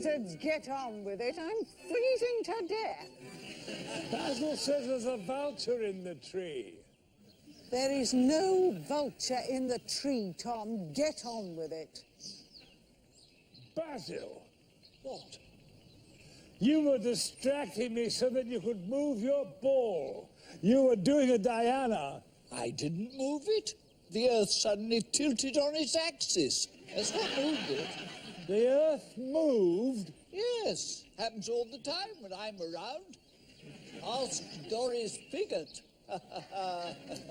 wizards get on with it. I'm freezing to death. Basil says there's a vulture in the tree. There is no vulture in the tree, Tom. Get on with it. Basil, What? you were distracting me so that you could move your ball. You were doing a Diana. I didn't move it. The Earth suddenly tilted on its axis. That's what moved it. The Earth moved. Yes, happens all the time when I'm around. Ask Doris Piggott.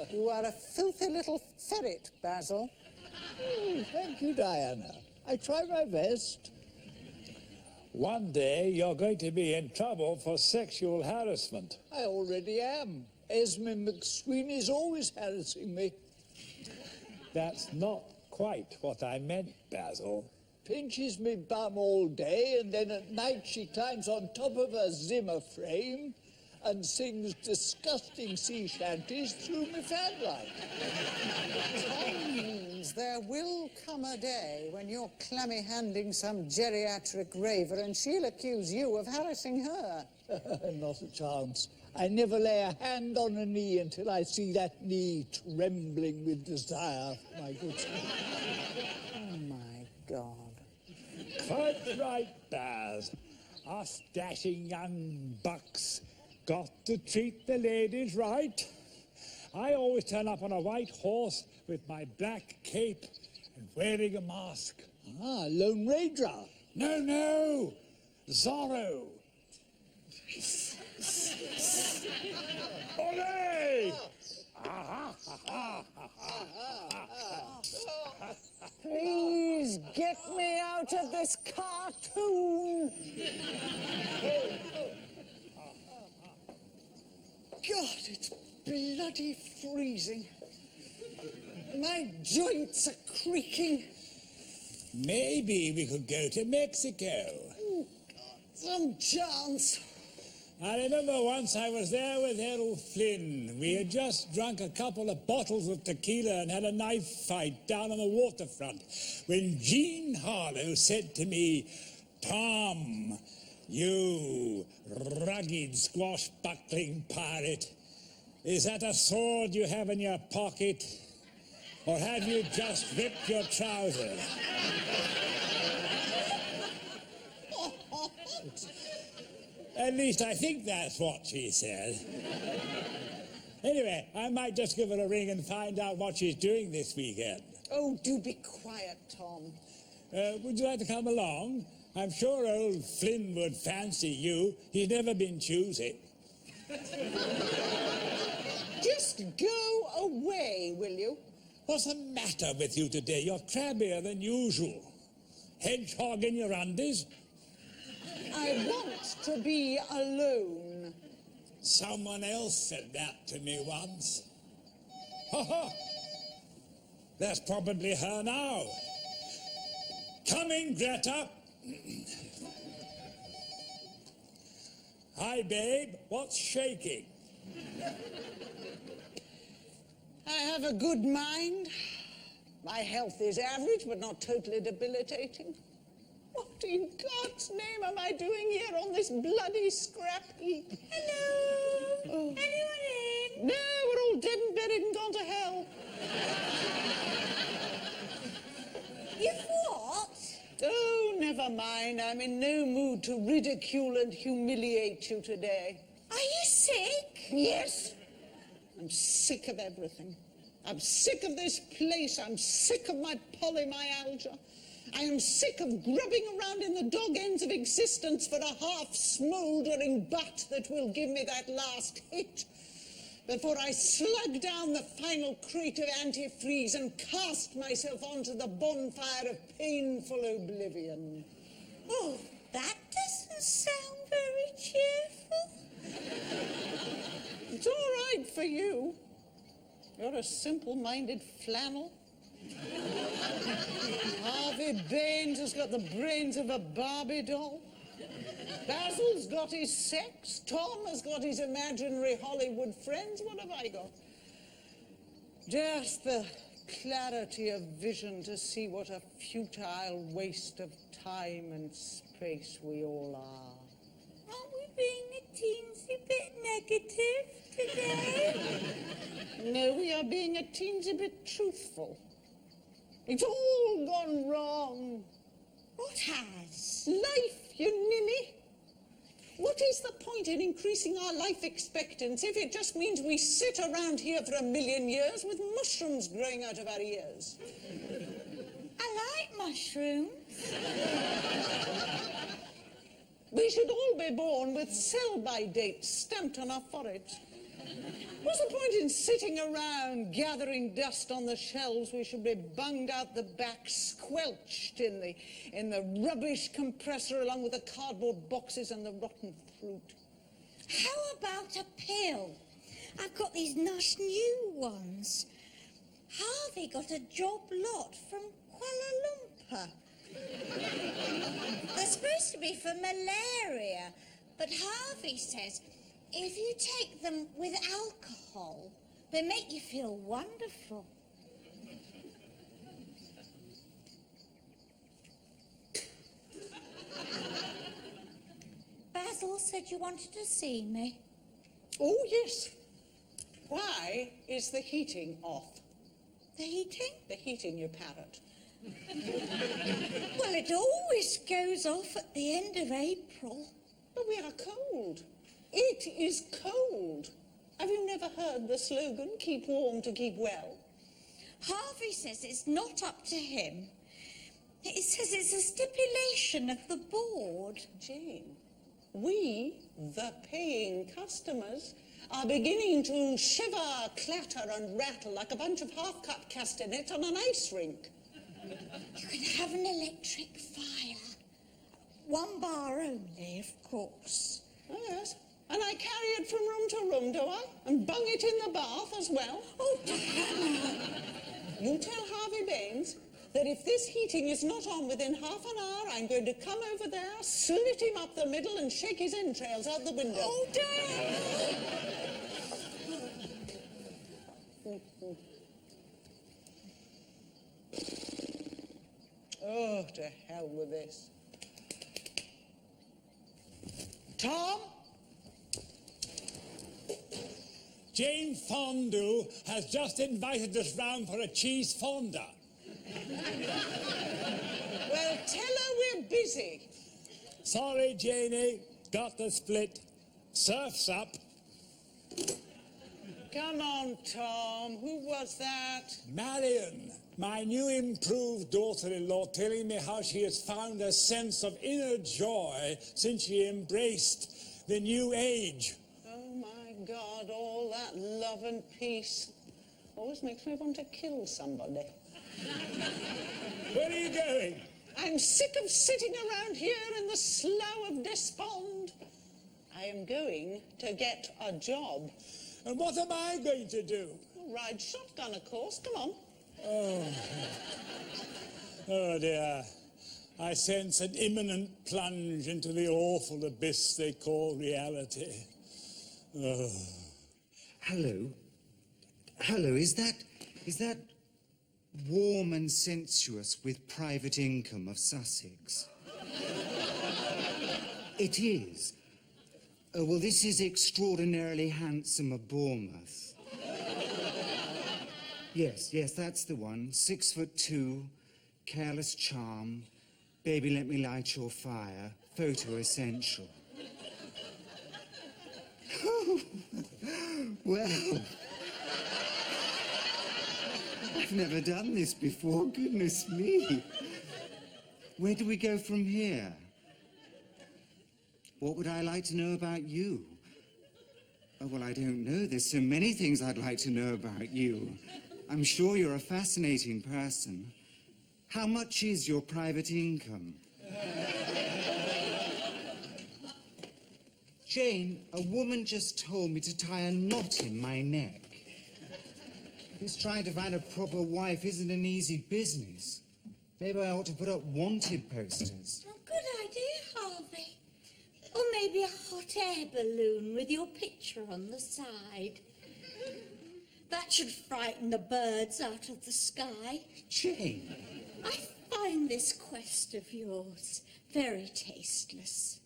You are a filthy little ferret, Basil. Thank you, Diana. I try my best. One day you're going to be in trouble for sexual harassment. I already am. Esme McSweeney's always harassing me. That's not quite what I meant, Basil. Pinches me bum all day, and then at night she climbs on top of a Zimmer frame and sings disgusting sea shanties through my fanlight. Tom means there will come a day when you're clammy-handing some geriatric raver and she'll accuse you of harassing her. Not a chance. I never lay a hand on a knee until I see that knee trembling with desire, my good son. Oh, my God. Quite right, Baz. Us dashing young bucks got to treat the ladies right. I always turn up on a white horse with my black cape and wearing a mask. Ah, Lone Ranger. No, Zorro. Olé! Please get me out of this cartoon. God, it's bloody freezing. My joints are creaking. Maybe we could go to Mexico. Some chance. I remember once I was there with Errol Flynn. We had just drunk a couple of bottles of tequila and had a knife fight down on the waterfront when Jean Harlow said to me, "Tom, you rugged squash-buckling pirate, is that a sword you have in your pocket, or have you just ripped your trousers?" At least I think that's what she said. Anyway, I might just give her a ring and find out what she's doing this weekend. Oh, do be quiet, Tom. Would you like to come along? I'm sure old Flynn would fancy you. He's never been choosy. Just go away, will you? What's the matter with you today? You're crabbier than usual. Hedgehog in your undies? I want to be alone. Someone else said that to me once. Ha ha! That's probably her now. Coming, Greta. Hi, babe. What's shaking? I have a good mind. My health is average, but not totally debilitating. What in God's name am I doing here on this bloody scrap heap? Hello? Oh. Anyone in? No, we're all dead and buried and gone to hell. You've what? Oh, never mind. I'm in no mood to ridicule and humiliate you today. Are you sick? Yes. I'm sick of everything. I'm sick of this place. I'm sick of my polymyalgia. I am sick of grubbing around in the dog ends of existence for a half-smouldering butt that will give me that last hit before I slug down the final crate of antifreeze and cast myself onto the bonfire of painful oblivion. Oh, that doesn't sound very cheerful. It's all right for you. You're a simple-minded flannel. Harvey Baines has got the brains of a Barbie doll. Basil's got his sex. Tom has got his imaginary Hollywood friends. What have I got? Just the clarity of vision to see what a futile waste of time and space we all are. Aren't we being a teensy bit negative today? No, we are being a teensy bit truthful. It's all gone wrong. What has? Life, you ninny. What is the point in increasing our life expectancy if it just means we sit around here for 1,000,000 years with mushrooms growing out of our ears? I like mushrooms. We should all be born with sell-by dates stamped on our foreheads. What's the point in sitting around gathering dust on the shelves? We should be bunged out the back, squelched in the rubbish compressor along with the cardboard boxes and the rotten fruit. How about a pill? I've got these nice new ones. Harvey got a job lot from Kuala Lumpur. They're supposed to be for malaria, but Harvey says if you take them with alcohol, they make you feel wonderful. Basil said you wanted to see me. Oh, yes. Why is the heating off? The heating? The heating, you parrot. Well, it always goes off at the end of April. But we are cold. It is cold. Have you never heard the slogan, keep warm to keep well? Harvey says it's not up to him. It says it's a stipulation of the board. Jane, we, the paying customers, are beginning to shiver, clatter and rattle like a bunch of half-cut castanets on an ice rink. You can have an electric fire. 1 bar only, of course. Oh, yes. And I carry it from room to room, do I? And bung it in the bath as well? Oh, Diana. You tell Harvey Baines that if this heating is not on within half an hour, I'm going to come over there, slit him up the middle and shake his entrails out the window. Oh, Diana. Oh, to hell with this. Tom? Jane Fondue has just invited us round for a cheese fondue. Well, tell her we're busy. Sorry, Janie, got the split. Surf's up. Come on, Tom. Who was that? Marion, my new improved daughter-in-law, telling me how she has found a sense of inner joy since she embraced the new age. Oh, my God, all that love and peace always makes me want to kill somebody. Where are you going? I'm sick of sitting around here in the slough of despond. I am going to get a job. And what am I going to do? Ride shotgun, of course. Come on. Oh, dear. I sense an imminent plunge into the awful abyss they call reality. Oh. Hello? Hello, is that warm and sensuous with private income of Sussex? It is. Oh, well, this is extraordinarily handsome of Bournemouth. Yes, that's the one. 6'2", careless charm, baby let me light your fire, photo essential. Well, I've never done this before, goodness me. Where do we go from here? What would I like to know about you? Oh, well, I don't know. There's so many things I'd like to know about you. I'm sure you're a fascinating person. How much is your private income? Jane, a woman just told me to tie a knot in my neck. This trying to find a proper wife isn't an easy business. Maybe I ought to put up wanted posters. Oh, good idea, Harvey. Or maybe a hot air balloon with your picture on the side. That should frighten the birds out of the sky. Jane. I find this quest of yours very tasteless.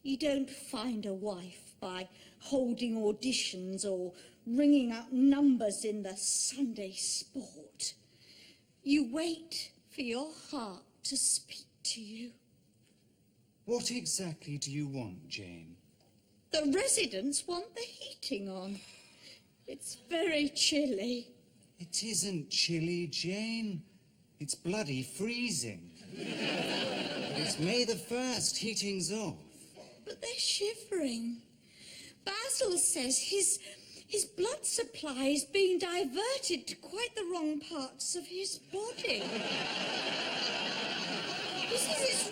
You don't find a wife by holding auditions or ringing up numbers in the Sunday Sport. You wait for your heart to speak to you. What exactly do you want, Jane? The residents want the heating on. It's very chilly. It isn't chilly, Jane. It's bloody freezing. But it's May the 1st, heating's off. But they're shivering. Basil says his blood supply is being diverted to quite the wrong parts of his body. He says it's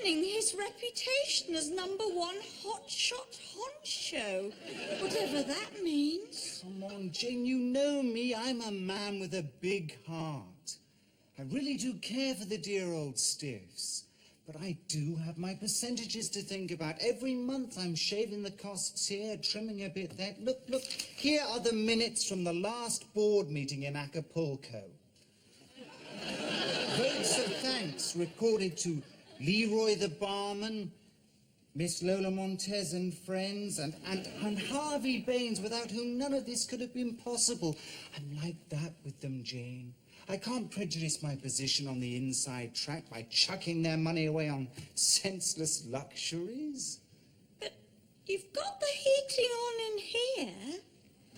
ruining his reputation as #1 hotshot honcho, whatever that means. Come on, Jane, you know me. I'm a man with a big heart. I really do care for the dear old stiffs. But I do have my percentages to think about. Every month I'm shaving the costs here, trimming a bit there. Look, here are the minutes from the last board meeting in Acapulco. Votes of thanks recorded to Leroy the barman, Miss Lola Montez and friends, and Harvey Baines, without whom none of this could have been possible. I'm like that with them, Jane. I can't prejudice my position on the inside track by chucking their money away on senseless luxuries. But you've got the heating on in here.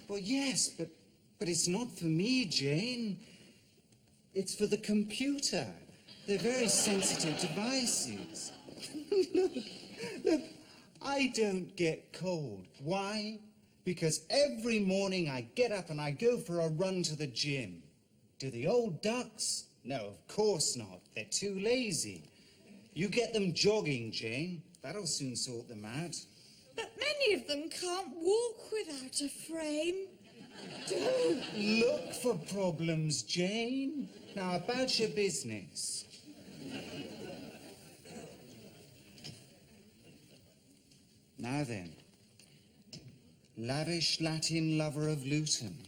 Well, yes, but it's not for me, Jane. It's for the computer. They're very sensitive devices. Look, I don't get cold. Why? Because every morning I get up and I go for a run to the gym. Do the old ducks? No, of course not. They're too lazy. You get them jogging, Jane. That'll soon sort them out. But many of them can't walk without a frame. Don't look for problems, Jane. Now, about your business. Now then, lavish Latin lover of Luton.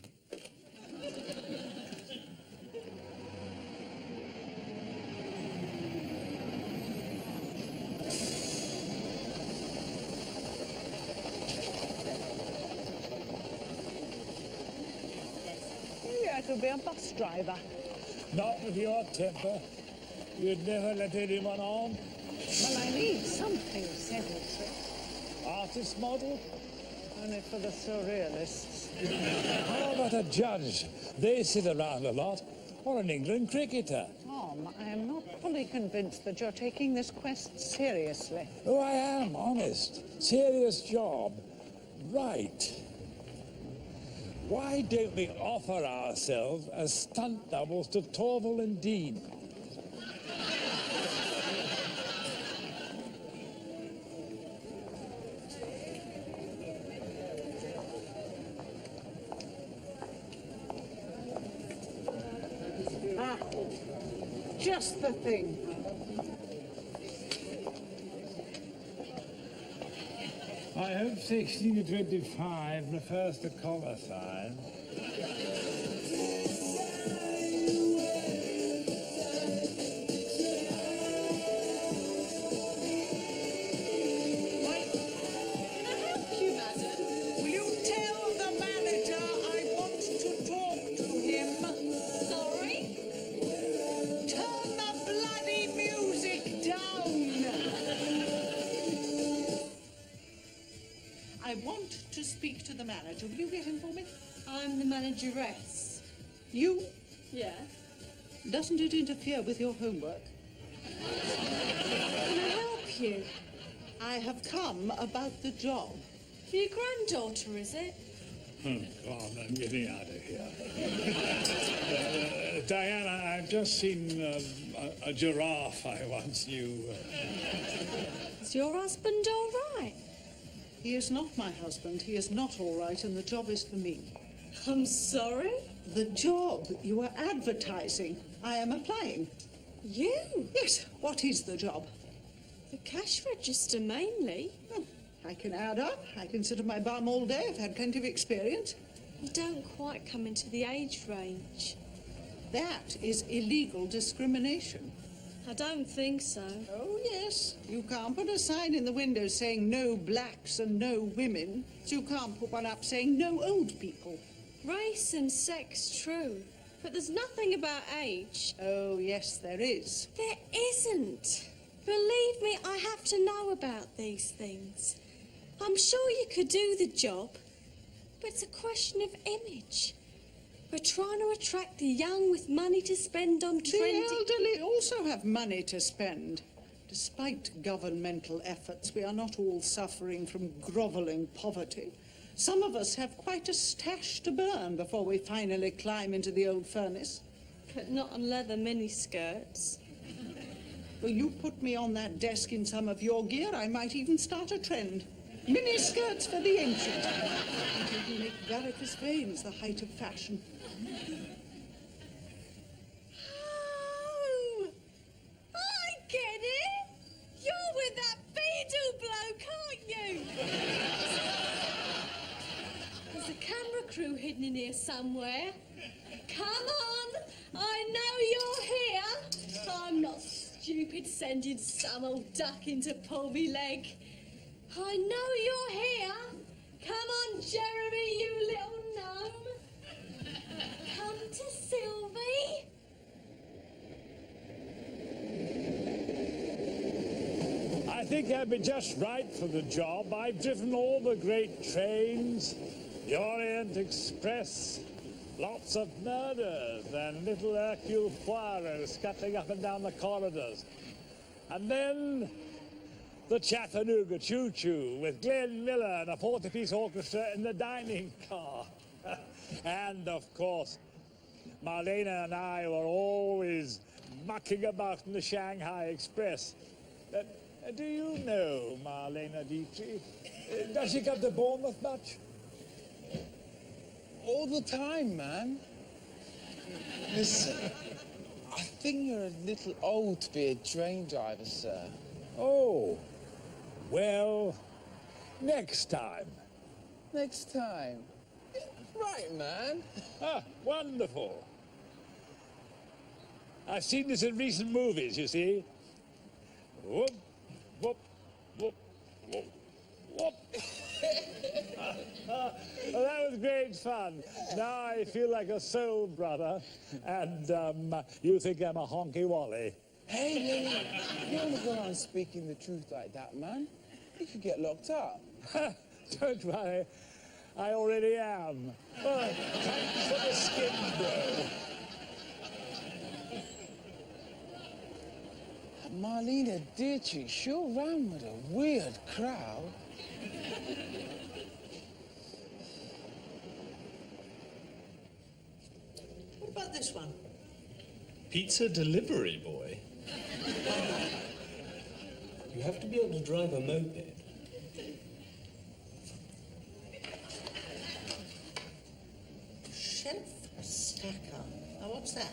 To be a bus driver. Not with your temper. You'd never let anyone on. Well, I need something sensitive. Artist model? Only for the surrealists. How about a judge? They sit around a lot. Or an England cricketer. Tom, I am not fully convinced that you're taking this quest seriously. Oh, I am, honest. Serious job. Right. Why don't we offer ourselves as stunt doubles to Torval and Dean? Ah, just the thing. I hope 16 to 25 refers to collar sign. Will you tell the manager I want to talk to him? Sorry? Turn the bloody music down! I want to speak to the manager. Will you get him for me? I'm the manageress. You? Yeah? Doesn't it interfere with your homework? Can I help you? I have come about the job. Your granddaughter, is it? Oh, God, I'm getting out of here. Diana, I've just seen a giraffe I once knew. Is your husband all right? He is not my husband. He is not all right, and the job is for me. I'm sorry? The job you are advertising. I am applying. You? Yes. What is the job? The cash register, mainly. Oh, I can add up. I can sit at my bum all day. I've had plenty of experience. You don't quite come into the age range. That is illegal discrimination. I don't think so. Oh, yes. You can't put a sign in the window saying no blacks and no women. So you can't put one up saying no old people. Race and sex, true. But there's nothing about age. Oh, yes, there is. There isn't. Believe me, I have to know about these things. I'm sure you could do the job, but it's a question of image. We're trying to attract the young with money to spend on trendy... The elderly also have money to spend. Despite governmental efforts, we are not all suffering from grovelling poverty. Some of us have quite a stash to burn before we finally climb into the old furnace. But not on leather miniskirts. Well, you put me on that desk in some of your gear, I might even start a trend. Miniskirts for the ancient. It will make varicose veins the height of fashion. Oh, I get it. You're with that Beadle bloke, aren't you? There's a camera crew hidden in here somewhere. Come on, I know you're here. I'm not stupid sending some old duck in to pull me leg. I know you're here. Come on, Jeremy, you little gnome. Come to Sylvie. I think I'd be just right for the job. I've driven all the great trains, the Orient Express, lots of murders and little Hercule Poirot scuttling up and down the corridors. And then the Chattanooga Choo-Choo with Glenn Miller and a 40-piece orchestra in the dining car. And, of course, Marlena and I were always mucking about in the Shanghai Express. Do you know Marlena Dietrich? Does she come to Bournemouth much? All the time, man. Listen, I think you're a little old to be a train driver, sir. Oh, well, next time. Next time. Yeah, right, man. Ah, wonderful. I've seen this in recent movies, you see. Whoop, whoop, whoop, whoop, whoop. Well, that was great fun. Now I feel like a soul brother, and you think I'm a honky wally. Hey, you don't go on speaking the truth like that, man. You could get locked up. Don't worry, I already am. Oh, thanks for the skin, bro. Marlena Dietrich sure ran with a weird crowd. What about this one? Pizza delivery boy? You have to be able to drive a moped. Shelf stacker. Now, what's that?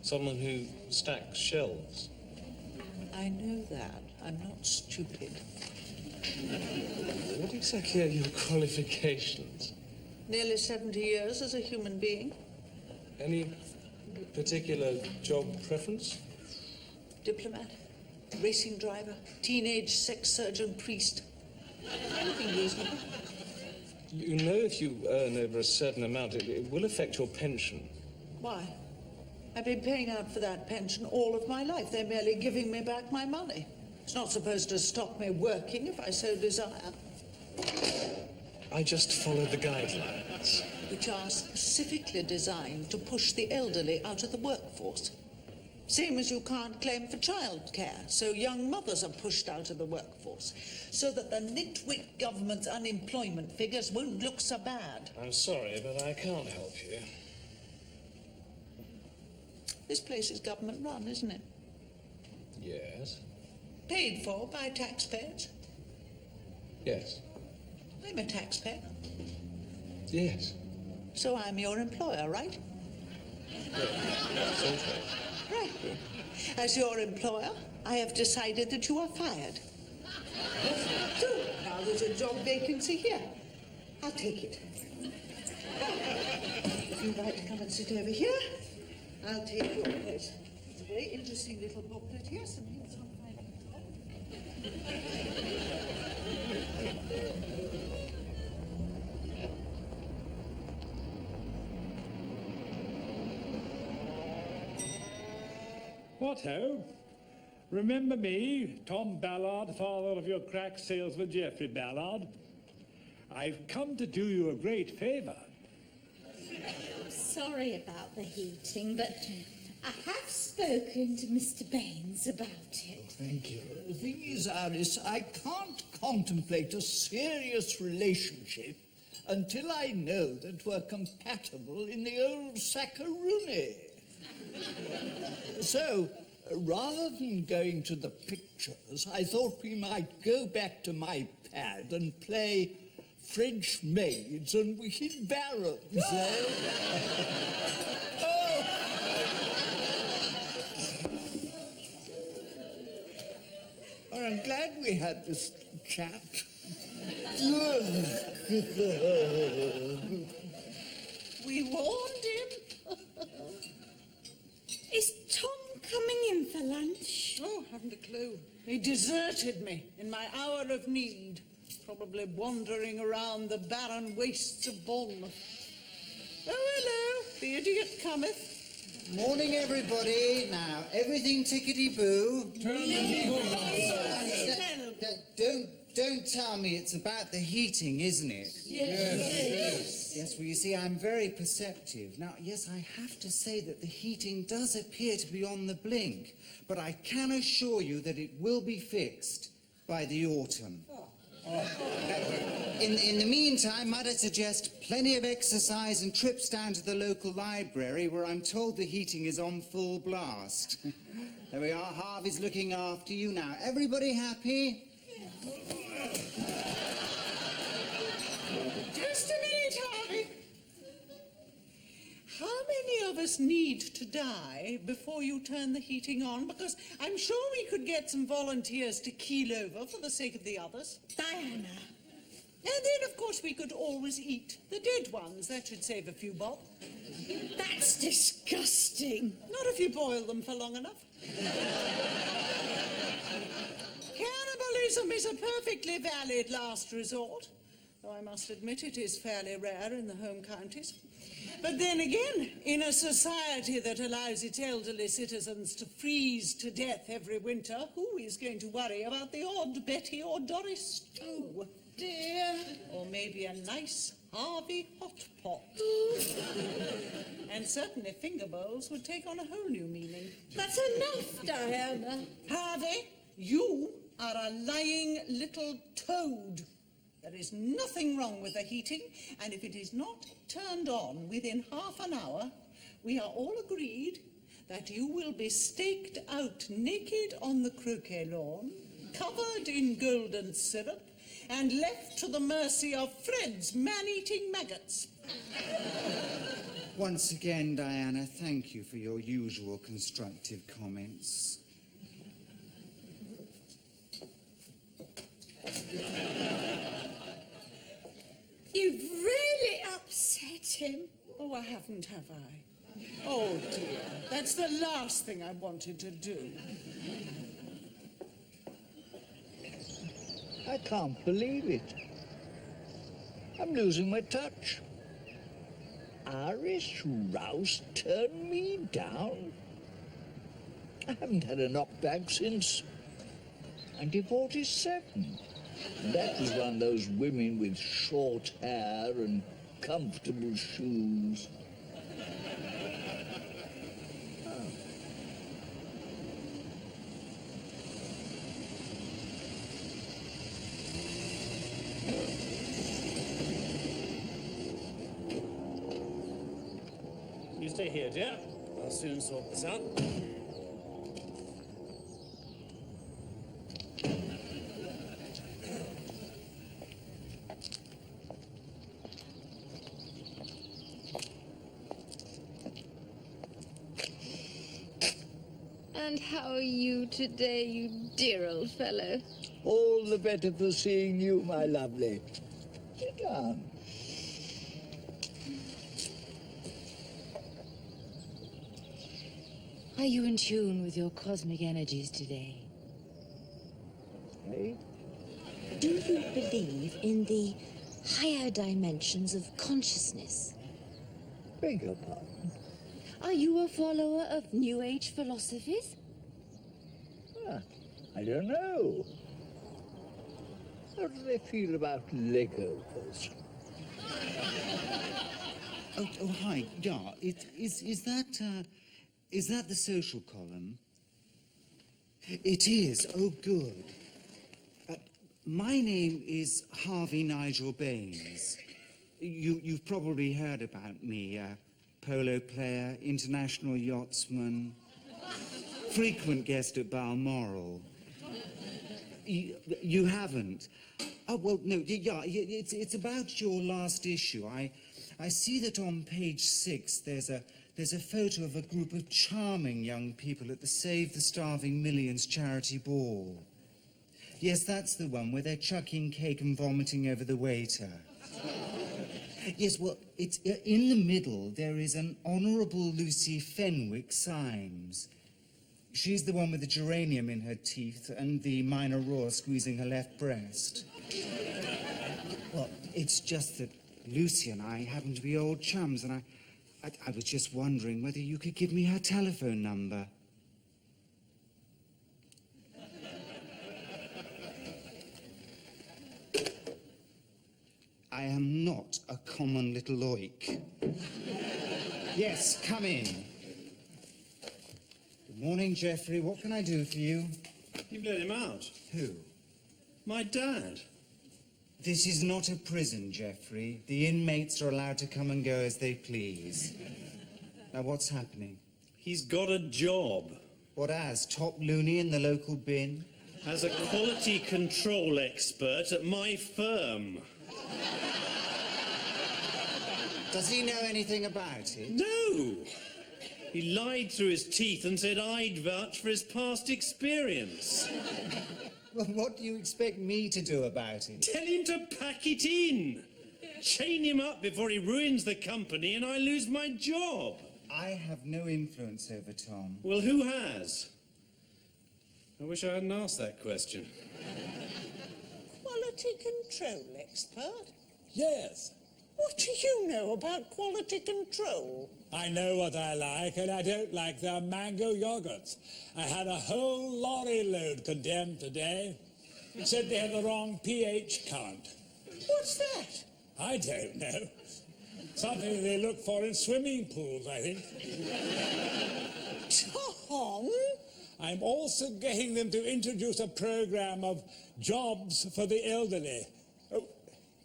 Someone who stacks shelves. I know that. I'm not stupid. What exactly are your qualifications? Nearly 70 years as a human being. Any particular job preference? Diplomat, racing driver, teenage sex surgeon, priest. Anything reasonable. You know if you earn over a certain amount, it will affect your pension. Why? I've been paying out for that pension all of my life. They're merely giving me back my money. It's not supposed to stop me working if I so desire. I just followed the guidelines. Which are specifically designed to push the elderly out of the workforce. Same as you can't claim for childcare, so young mothers are pushed out of the workforce, so that the nitwit government's unemployment figures won't look so bad. I'm sorry, but I can't help you. This place is government run, isn't it? Yes. Paid for by taxpayers. Yes. I'm a taxpayer, Yes. so I'm your employer, right? That's okay. Right. As your employer, I have decided that you are fired. So, now there's a job vacancy here. I'll take it. If you'd like to come and sit over here, I'll take your place. It's a very interesting little booklet here. Some hints on finding What ho? Remember me, Tom Ballard, father of your crack salesman Geoffrey Ballard? I've come to do you a great favour. Sorry about the heating, but I have spoken to Mr. Baines about it. Thank you. The thing is, Alice, I can't contemplate a serious relationship until I know that we're compatible in the old Saccaruni. So, rather than going to the pictures, I thought we might go back to my pad and play French maids and wicked barons, eh? Well, I'm glad we had this chat. We warned him. Is Tom coming in for lunch? Oh, haven't a clue. He deserted me in my hour of need, probably wandering around the barren wastes of Bournemouth. Oh, hello, the idiot cometh. Morning, everybody. Now, everything tickety-boo. Don't tell me it's about the heating, isn't it? Yes. Yes, well, you see, I'm very perceptive. Now, yes, I have to say that the heating does appear to be on the blink, but I can assure you that it will be fixed by the autumn. In the meantime, might I suggest plenty of exercise and trips down to the local library where I'm told the heating is on full blast. There we are, Harvey's looking after you now. Everybody happy? Just a minute, Harvey. How many of us need to die before you turn the heating on? Because I'm sure we could get some volunteers to keel over for the sake of the others. Diana. And then, of course, we could always eat the dead ones. That should save a few bob. That's disgusting. Not if you boil them for long enough. Cannibalism is a perfectly valid last resort, though I must admit it is fairly rare in the home counties. But then again, in a society that allows its elderly citizens to freeze to death every winter, who is going to worry about the odd Betty or Doris stew? Dear. Or maybe a nice Harvey hot pot. And certainly finger bowls would take on a whole new meaning. That's enough, Diana. Harvey, you are a lying little toad. There is nothing wrong with the heating, and if it is not turned on within half an hour, we are all agreed that you will be staked out naked on the croquet lawn, covered in golden syrup, and left to the mercy of Fred's man-eating maggots. Once again, Diana, thank you for your usual constructive comments. You've really upset him. Oh, I haven't, have I? Oh, dear. That's the last thing I wanted to do. I can't believe it. I'm losing my touch. Iris Rouse turned me down. I haven't had a knockback since 1947. That was one of those women with short hair and comfortable shoes. You stay here, dear. I'll soon sort this out. And how are you today, you dear old fellow? All the better for seeing you, my lovely. Sit down. Are you in tune with your cosmic energies today? Eh? Do you believe in the higher dimensions of consciousness? Beg your pardon? Are you a follower of New Age philosophies? Ah, I don't know. How do they feel about Legos? Oh, hi. Yeah, is that the social column? It is. Oh, good. My name is Harvey Nigel Baines. You've probably heard about me. Polo player, international yachtsman, frequent guest at Balmoral. You haven't? Oh, well, no, yeah, it's about your last issue. I see that on page 6 there's a photo of a group of charming young people at the Save the Starving Millions charity ball. Yes, that's the one where they're chucking cake and vomiting over the waiter. Yes, well, it's in the middle there is an Honourable Lucy Fenwick Symes. She's the one with the geranium in her teeth and the minor roar squeezing her left breast. Well, it's just that Lucy and I happen to be old chums, and I was just wondering whether you could give me her telephone number. I am not a common little oik. Yes, come in. Good morning, Geoffrey. What can I do for you? You've let him out. Who? My dad. This is not a prison, Geoffrey. The inmates are allowed to come and go as they please. Now, what's happening? He's got a job. What as? Top loony in the local bin? As a quality control expert at my firm. Does he know anything about it? No! He lied through his teeth and said I'd vouch for his past experience. Well, what do you expect me to do about it? Tell him to pack it in. Chain him up before he ruins the company and I lose my job. I have no influence over Tom. Well, who has? I wish I hadn't asked that question. Quality control expert? Yes. What do you know about quality control? I know what I like, and I don't like their mango yogurts. I had a whole lorry load condemned today. It said they had the wrong pH count. What's that? I don't know. Something they look for in swimming pools, I think. Tom? I'm also getting them to introduce a program of jobs for the elderly. Oh,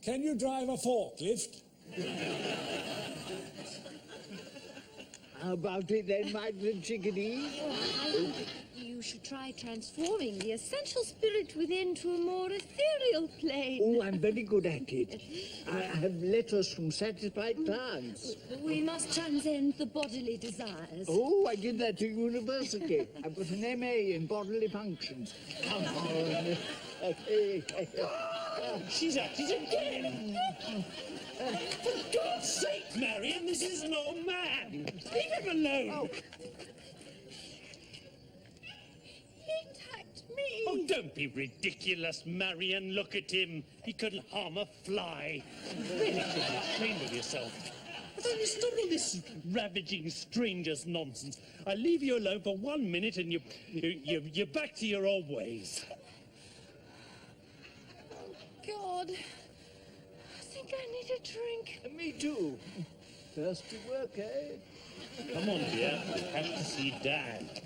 can you drive a forklift? How about it then, my little chickadee? I think you should try transforming the essential spirit within to a more ethereal plane. Oh, I'm very good at it. I have letters from satisfied clients. We must transcend the bodily desires. Oh, I did that at university. I've got an MA in bodily functions. Come on. She's at it again! For God's sake, Marion, this is an old man! Leave him alone! Oh. He attacked me. Oh, don't be ridiculous, Marion. Look at him. He couldn't harm a fly. Really should be ashamed of yourself. But then you stop all this ravaging strangers nonsense. I leave you alone for 1 minute and you're back to your old ways. God, I think I need a drink. Me too. Thirsty work, eh? Come on, dear. I have to see Dad.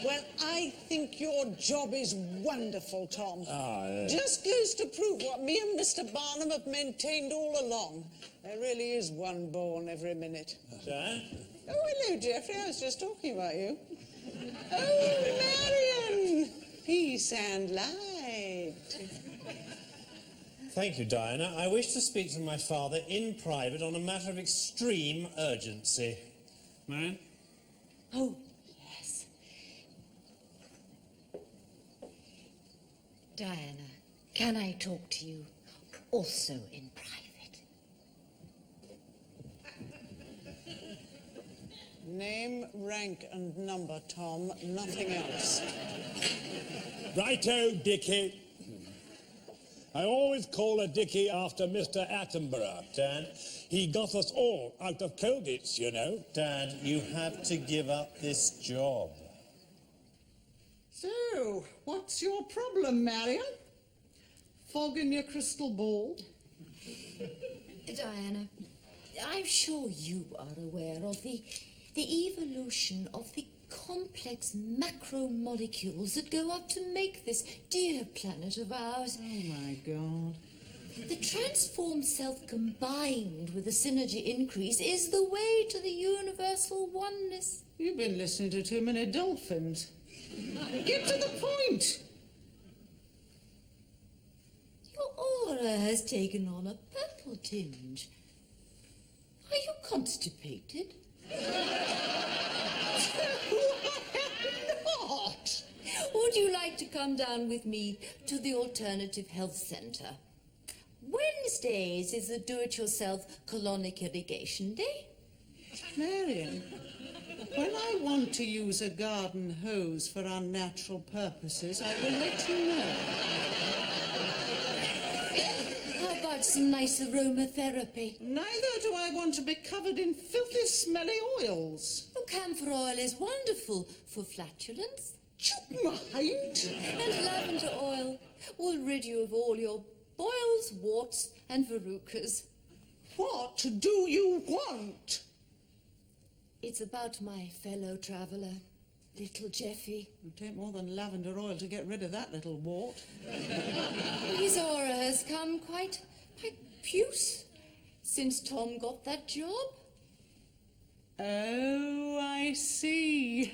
Well, I think your job is wonderful, Tom. Ah, yes. Just goes to prove what me and Mr. Barnum have maintained all along. There really is one born every minute. Dad? Oh, hello, Geoffrey. I was just talking about you. Oh, Marion! Peace and light. Thank you, Diana. I wish to speak to my father in private on a matter of extreme urgency. Marion? Oh, yes. Diana, Can I talk to you also in private? Name, rank, and number, Tom. Nothing else. Righto, Dickie. I always call a Dickie after Mr. Attenborough, Dan. He got us all out of Colgate's, you know. Dan, you have to give up this job. So, what's your problem, Marion? Fog in your crystal ball? Diana, I'm sure you are aware of the evolution of the complex macromolecules that go up to make this dear planet of ours. Oh, my God. The transformed self combined with the synergy increase is the way to the universal oneness. You've been listening to too many dolphins. Get to the point! Your aura has taken on a purple tinge. Are you constipated? Not! Would you like to come down with me to the Alternative Health Centre? Wednesdays is the do-it-yourself colonic irrigation day. Marion, when I want to use a garden hose for unnatural purposes, I will let you know. How about some nice aromatherapy? Neither do I want to be covered in filthy, smelly oils. Oh, camphor oil is wonderful for flatulence. Do you mind? And lavender oil will rid you of all your boils, warts, and verrucas. What do you want? It's about my fellow traveller, little Jeffy. It'll take more than lavender oil to get rid of that little wart. His aura has come quite puce since Tom got that job. Oh, I see.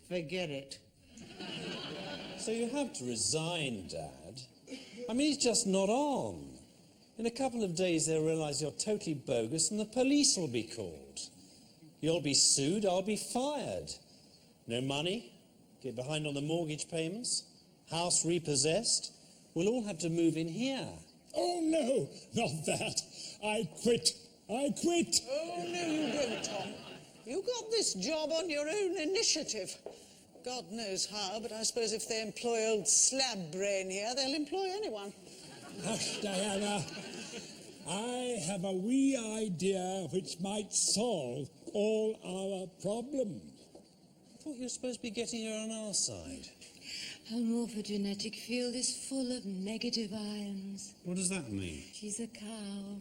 Forget it. So you have to resign, Dad. I mean, he's just not on. In a couple of days, they'll realise you're totally bogus and the police will be called. You'll be sued, I'll be fired. No money, get behind on the mortgage payments, house repossessed. We'll all have to move in here. Oh, no, not that. I quit. I quit. Oh, no, you don't, Tom. You got this job on your own initiative. God knows how, but I suppose if they employ old slab brain here, they'll employ anyone. Hush, Diana. I have a wee idea which might solve all our problems. I thought you were supposed to be getting her on our side. Her morphogenetic field is full of negative ions. What does that mean? She's a cow.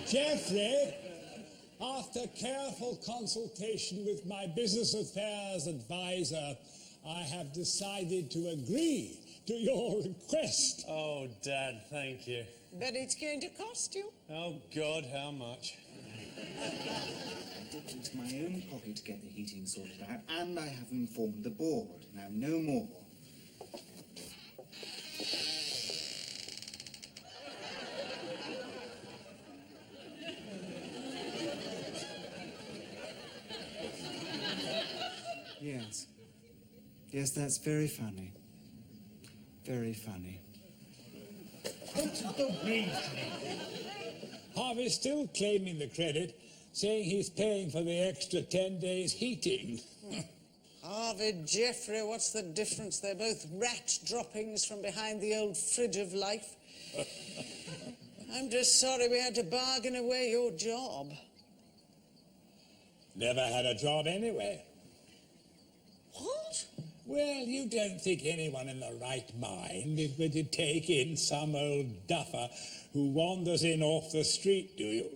Geoffrey, after careful consultation with my business affairs advisor, I have decided to agree to your request. Oh, Dad, thank you. But it's going to cost you. Oh, God, how much? I dipped into my own pocket to get the heating sorted out, and I have informed the board. Now, no more. Yes. Yes, that's very funny. Very funny. Harvey's still claiming the credit, saying he's paying for the extra 10 days heating. Harvey, Geoffrey, what's the difference? They're both rat droppings from behind the old fridge of life. I'm just sorry we had to bargain away your job. Never had a job anyway. What? Well, you don't think anyone in the right mind is going to take in some old duffer who wanders in off the street, do you?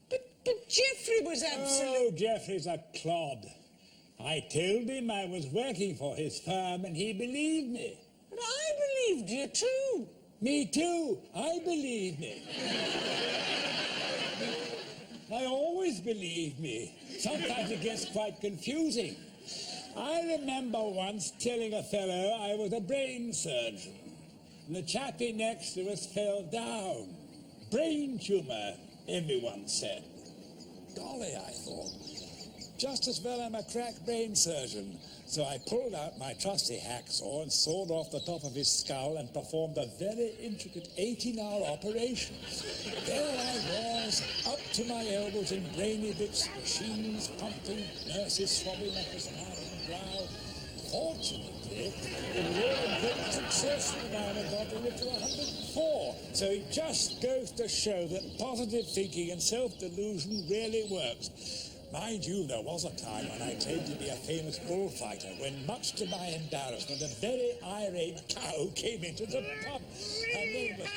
But Geoffrey was absolutely... Oh, Geoffrey's a clod. I told him I was working for his firm and he believed me. But I believed you too. Me too. I believe me. I always believe me. Sometimes it gets quite confusing. I remember once telling a fellow I was a brain surgeon, and the chappie next to us fell down. Brain tumour, everyone said. Golly, I thought. Just as well I'm a crack brain surgeon, So I pulled out my trusty hacksaw and sawed off the top of his skull and performed a very intricate 18-hour operation. There I was, up to my elbows in brainy bits, machines pumping, nurses swabbing up his smiling brow. Fortunately, the roaring great success of the Diamond Dodger lived to 104. So it just goes to show that positive thinking and self-delusion really works. Mind you, there was a time when I claimed to be a famous bullfighter, when, much to my embarrassment, a very irate cow came into the pub. Her name was...